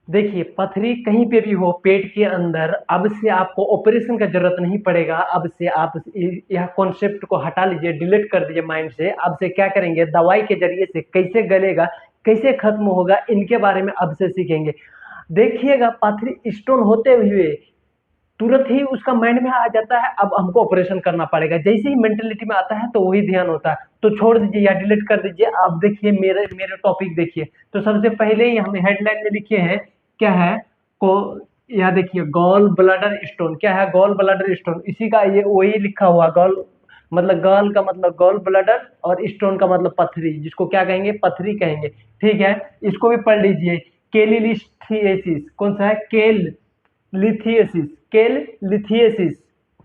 देखिए, पथरी कहीं पे भी हो पेट के अंदर, अब से आपको ऑपरेशन का जरूरत नहीं पड़ेगा। अब से आप यह कॉन्सेप्ट को हटा लीजिए, डिलीट कर दीजिए माइंड से। अब से क्या करेंगे, दवाई के जरिए से कैसे गलेगा, कैसे खत्म होगा, इनके बारे में अब से सीखेंगे। देखिएगा, पथरी स्टोन होते हुए तुरंत ही उसका माइंड में आ जाता है अब हमको ऑपरेशन करना पड़ेगा। जैसे ही मेंटेलिटी में आता है तो वही ध्यान होता है। तो छोड़ दीजिए या डिलीट कर दीजिए। अब देखिए, मेरे मेरे टॉपिक देखिए। तो सबसे पहले ही हमने हेडलाइन में लिखे हैं, क्या है को यह देखिए, गॉल ब्लैडर स्टोन। क्या है गॉल ब्लैडर स्टोन? इसी का ये वही लिखा हुआ, गॉल मतलब गॉल का मतलब गॉल ब्लैडर, और स्टोन का मतलब पथरी, जिसको क्या कहेंगे, पथरी कहेंगे। ठीक है, इसको भी पढ़ लीजिए। केलिलिस्थिएसिस, कौन सा है, केल लिथियसिस, केल लिथियसिस,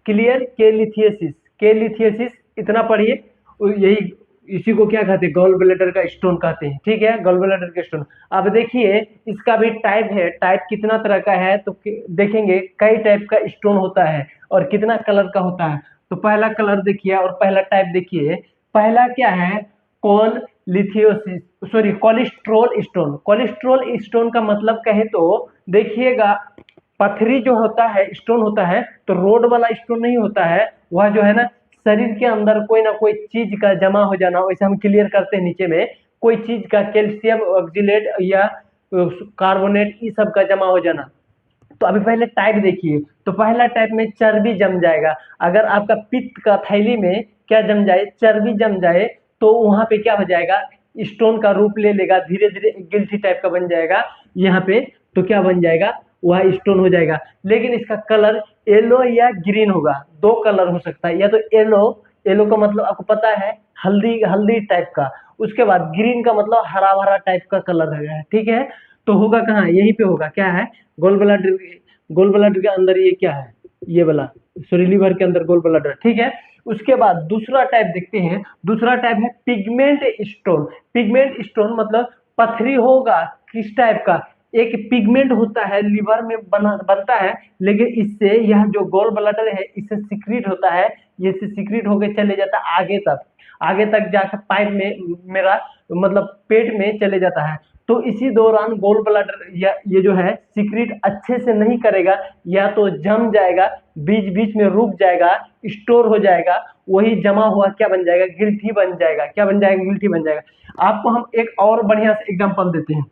क्लियर, के लिथियसिस, के लिथियसिस, इतना पढ़िए। यही, इसी को क्या कहते हैं, गॉल ब्लैडर का स्टोन कहते हैं। ठीक है, गॉल ब्लैडर का स्टोन। अब देखिए, इसका भी टाइप है। टाइप कितना तरह का है तो देखेंगे, कई टाइप का स्टोन होता है और कितना कलर का होता है। तो पहला कलर देखिए और पहला टाइप देखिए। पहला क्या है, cholelithiasis, sorry, cholesterol stone. Cholesterol stone का मतलब कहे तो देखिएगा, पथरी जो होता है, स्टोन होता है, तो रोड वाला स्टोन नहीं होता है। वह जो है ना, शरीर के अंदर कोई ना कोई चीज का जमा हो जाना, वैसे हम क्लियर करते हैं नीचे में, कोई चीज का कैल्शियम ऑक्जिलेट या कार्बोनेट, ये सब का जमा हो जाना। तो अभी पहले टाइप देखिए। तो पहला टाइप में चर्बी जम जाएगा। अगर आपका पित्त का थैली में क्या जम जाए, चर्बी जम जाए, तो वहां पे क्या हो जाएगा, स्टोन का रूप ले लेगा, धीरे धीरे गिल्टी टाइप का बन जाएगा यहाँ पे। तो क्या बन जाएगा, वह स्टोन हो जाएगा। लेकिन इसका कलर येलो या ग्रीन होगा। दो कलर हो सकता है, या तो येलो, येलो का मतलब आपको पता है, हल्दी हल्दी टाइप का। उसके बाद ग्रीन का मतलब हरा भरा टाइप का कलर है। ठीक है, तो होगा कहाँ, यहीं पे होगा। क्या है, गोल ब्लैडर, गोल ब्लैडर के अंदर ये क्या है, ये वाला, सॉरी, लीवर के अंदर गोल ब्लैडर। ठीक है, उसके बाद दूसरा टाइप देखते हैं। दूसरा टाइप है पिगमेंट स्टोन। पिगमेंट स्टोन मतलब पथरी होगा किस टाइप का, एक पिगमेंट होता है लीवर में बनता है। लेकिन इससे यह जो गोल ब्लैडर है, इससे सिक्रीट होता है। ये से सिक्रीट होके चले जाता है आगे तक, आगे तक जाकर पाइप में, मेरा मतलब पेट में चले जाता है। तो इसी दौरान गोल ब्लैडर या ये जो है सिक्रीट अच्छे से नहीं करेगा, या तो जम जाएगा, बीच बीच में रुक जाएगा, स्टोर हो जाएगा। वही जमा हुआ क्या बन जाएगा, गिल्टी बन जाएगा। क्या बन जाएगा, गिल्टी बन जाएगा। आपको हम एक और बढ़िया से एग्जांपल देते हैं,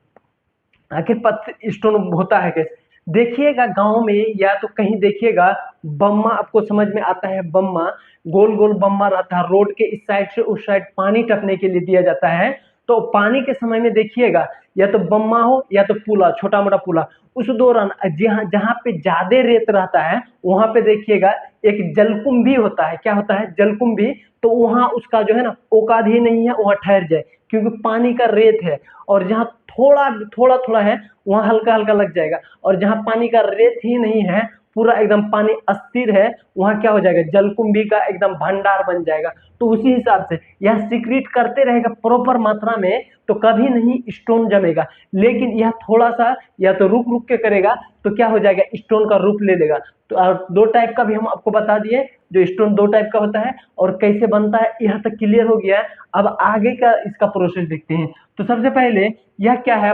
आखिर पत्थर स्टोन होता है कैसे। देखिएगा गांव में या तो कहीं देखिएगा, बम्मा आपको समझ में आता है, बम्मा, गोल गोल बम्मा रहता है, रोड के इस साइड से उस साइड पानी टपने के लिए दिया जाता है। तो पानी के समय में देखिएगा, या तो बम्मा हो या तो पुला, छोटा मोटा पुला। उस दौरान जहाँ जहाँ पे ज्यादा रेत रहता है, वहां पे देखिएगा एक जलकुंभी होता है। क्या होता है, जलकुंभी। तो वहां उसका जो है ना, औकात ही नहीं है वहां ठहर जाए, क्योंकि पानी का रेत है। और जहाँ थोड़ा थोड़ा थोड़ा है, वहां हल्का हल्का लग जाएगा। और जहां पानी का रेत ही नहीं है, पूरा एकदम पानी अस्थिर है, वहां क्या हो जाएगा, जलकुंभी का एकदम भंडार बन जाएगा। तो उसी हिसाब से यह सिक्रीट करते रहेगा प्रॉपर मात्रा में, तो कभी नहीं स्टोन जमेगा। लेकिन यह थोड़ा सा या तो रुक रुक के करेगा, तो क्या हो जाएगा, स्टोन का रूप ले लेगा। तो और दो टाइप का भी हम आपको बता दिए, जो स्टोन दो टाइप का होता है और कैसे बनता है, यहाँ तक क्लियर हो गया है। अब आगे का इसका प्रोसेस देखते हैं। तो सबसे पहले यह क्या है,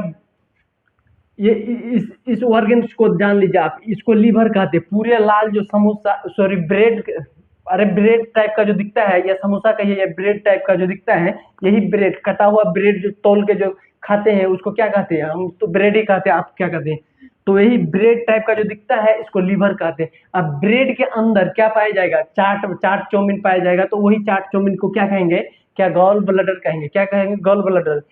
ये इस ऑर्गेन्स को जान लीजिए आप, इसको लीवर कहते हैं। पूरे लाल जो समोसा, सॉरी, ब्रेड, अरे ब्रेड टाइप का जो दिखता है, या समोसा कहिए या ब्रेड टाइप का जो दिखता है, यही ब्रेड, कटा हुआ ब्रेड जो तौल के जो खाते हैं, उसको क्या कहते हैं, हम तो ब्रेड ही कहते हैं, आप क्या कहते हैं। तो यही ब्रेड टाइप का जो दिखता है, इसको लीवर कहते हैं। अब ब्रेड के अंदर क्या पाया जाएगा, चाट चाट चौमिन पाया जाएगा। तो वही चाट चौमिन को क्या कहेंगे, क्या गॉल ब्लैडर कहेंगे। क्या कहेंगे, गॉल ब्लैडर।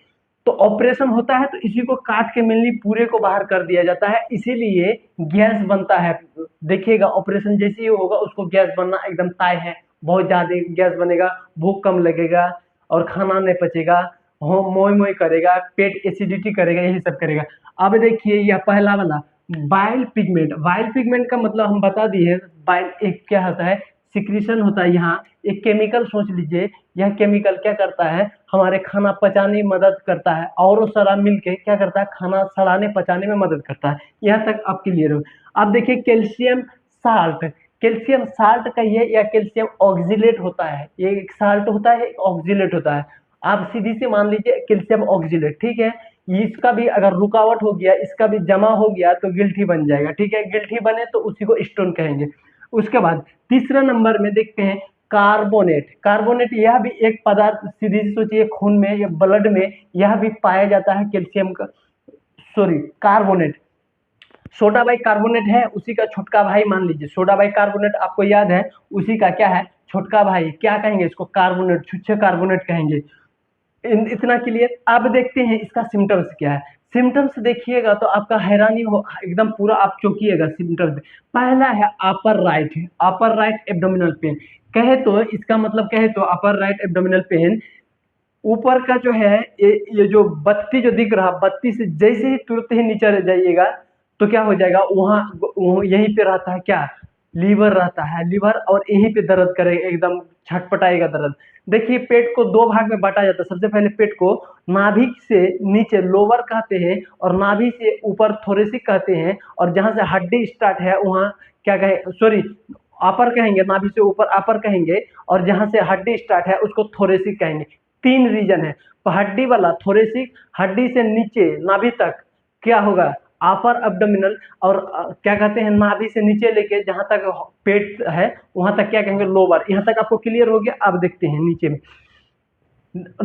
तो ऑपरेशन होता है तो इसी को काट के मेनली पूरे को बाहर कर दिया जाता है, इसीलिए गैस बनता है। देखिएगा, ऑपरेशन जैसे ही होगा उसको गैस बनना एकदम तय है। बहुत ज्यादा गैस बनेगा, भूख कम लगेगा, और खाना नहीं पचेगा, हो मोई मोई करेगा, पेट एसिडिटी करेगा, यही सब करेगा। अब देखिए, यह पहला वाला बाइल पिगमेंट। बाइल पिगमेंट का मतलब हम बता दिए। बाइल एक क्या होता है, सिक्रीशन होता है। यहाँ एक केमिकल सोच लीजिए, यह केमिकल क्या करता है, हमारे खाना पचाने में मदद करता है, और सारा मिलके क्या करता है, खाना सड़ाने पचाने में मदद करता है। यहाँ तक आप क्लियर हो। अब देखिए, कैल्शियम साल्ट। कैल्शियम साल्ट कहिए या कैल्शियम ऑक्जिलेट होता है, ये एक साल्ट होता है, एक ऑक्जिलेट होता है। आप सीधी से मान लीजिए कैल्शियम ऑक्जेलेट, ठीक है। इसका भी अगर रुकावट हो गया, इसका भी जमा हो गया तो गिल्टी बन जाएगा, ठीक है। गिल्टी बने तो उसी को स्टोन कहेंगे। उसके बाद तीसरा नंबर में देखते हैं कार्बोनेट। कार्बोनेट यह भी एक पदार्थ, सीधी सी सोचिए, खून में या ब्लड में यह भी पाया जाता है कैल्शियम का, sorry carbonate. Soda by carbonate है, उसी का छोटका भाई मान लीजिए। सोडा बाई कार्बोनेट आपको याद है, उसी का क्या है, छोटका भाई। क्या कहेंगे इसको, कार्बोनेट, छुच्छे कार्बोनेट कहेंगे। इतना क्लियर। अब देखते हैं इसका सिम्टम्स क्या है। सिम्टम्स देखिएगा तो आपका हैरानी हो, एकदम पूरा आप चौंकिएगा सिम्टम्स। पहला है अपर राइट एब्डोमिनल पेन। कहे तो इसका मतलब कहे तो अपर राइट एब्डोमिनल पेन, ऊपर का जो है ये जो बत्ती जो दिख रहा, बत्ती से जैसे ही तुरंत ही नीचे रह जाइएगा तो क्या हो जाएगा, वहाँ यहीं पे रहता है क्या, लीवर रहता है। लीवर और यहीं पे दर्द करेगा, एकदम छटपटाएगा दर्द। देखिए पेट को दो भाग में बांटा जाता है। सबसे पहले पेट को नाभि से नीचे लोअर कहते हैं, और नाभि से ऊपर थोरेसिक कहते हैं, और जहां से हड्डी स्टार्ट है वहां क्या कहे, सॉरी अपर कहेंगे, नाभि से ऊपर अपर कहेंगे, और जहां से हड्डी स्टार्ट है उसको थोरेसिक कहेंगे। तीन रीजन है, हड्डी वाला थोरेसिक, हड्डी से नीचे नाभि तक क्या होगा, अपर एब्डोमिनल, और क्या कहते हैं नाभि से नीचे लेके जहां तक पेट है वहां तक क्या कहेंगे, लोअर। यहाँ तक आपको क्लियर हो गया। अब देखते हैं नीचे में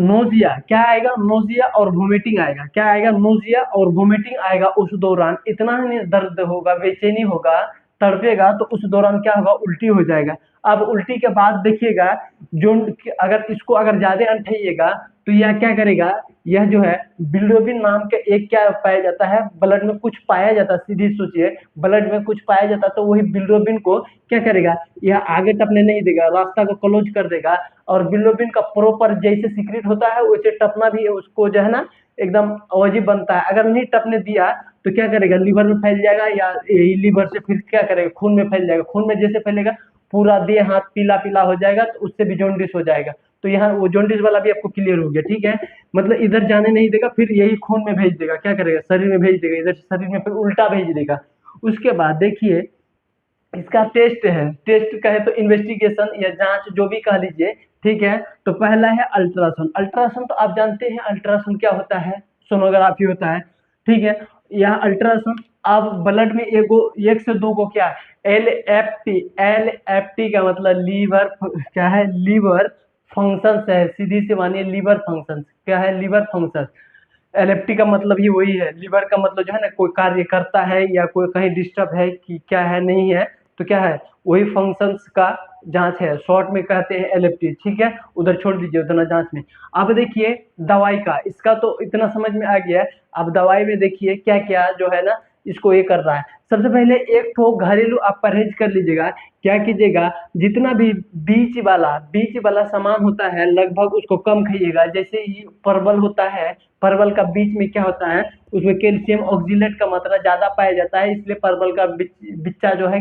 नोजिया क्या आएगा, नोजिया और वोमिटिंग आएगा। क्या आएगा, नोजिया और वोमिटिंग आएगा। उस दौरान इतना ही दर्द होगा, बेचैनी होगा, तड़पेगा, तो उस दौरान क्या होगा, उल्टी हो जाएगा। अब उल्टी के बाद देखिएगा, जो अगर इसको अगर ज्यादा अंठाइएगा तो यह क्या करेगा, यह जो है बिलिरुबिन नाम के एक क्या पाया जाता है, ब्लड में कुछ पाया जाता है। सीधी सोचिए, ब्लड में कुछ पाया जाता है, तो वही बिलिरुबिन को क्या करेगा, यह आगे टपने नहीं देगा, रास्ता को क्लोज कर देगा। और बिलिरुबिन का प्रॉपर जैसे सीक्रेट होता है वैसे टपना भी है, उसको जो है ना एकदम अजीब बनता है। अगर नहीं टपने दिया तो क्या करेगा, लीवर में फैल जाएगा, या लीवर से फिर क्या करेगा, खून में फैल जाएगा। खून में जैसे फैलेगा पूरा देह हाथ पीला पीला हो जाएगा, तो उससे भी जॉन्डिस हो जाएगा। तो यहाँ वो जॉन्डिस वाला भी आपको क्लियर हो गया, ठीक है। मतलब इधर जाने नहीं देगा, फिर यही खून में भेज देगा, क्या करेगा, शरीर में भेज देगा, इधर शरीर में फिर उल्टा भेज देगा। उसके बाद देखिए इसका टेस्ट है, टेस्ट कहे तो इन्वेस्टिगेशन या जांच जो भी कह लीजिए, ठीक है। तो पहला है अल्ट्रासाउंड। अल्ट्रासाउंड तो आप जानते हैं अल्ट्रासाउंड क्या होता है, सोनोग्राफी होता है, ठीक है। यह अल्ट्रासाउंड अब ब्लड में एक से दो को क्या, एल एफ टी का मतलब लीवर, क्या है, लीवर फंक्शंस है। सीधी से मानिए लीवर फंक्शंस, क्या है, लीवर फंक्शन। एलएफटी का मतलब ही वही है, लीवर का मतलब जो है ना, कोई कार्य करता है या कोई कहीं डिस्टर्ब है कि क्या है, नहीं है, तो क्या है, वही फंक्शंस का जांच है, शॉर्ट में कहते हैं एलएफटी, ठीक है। उधर छोड़ दीजिए उतना जांच में। अब देखिए दवाई का, इसका तो इतना समझ में आ गया है। अब दवाई में देखिए क्या क्या जो है ना इसको ये कर रहा है। सबसे पहले एक तो घरेलू आप परहेज कर लीजिएगा। क्या कीजिएगा, जितना भी बीच वाला सामान होता है लगभग उसको कम खाइएगा। जैसे ही परवल होता है, परवल का बीच में क्या होता है, उसमें कैल्शियम ऑक्जेलेट का मात्रा ज्यादा पाया जाता है, इसलिए परवल का बिच्चा जो है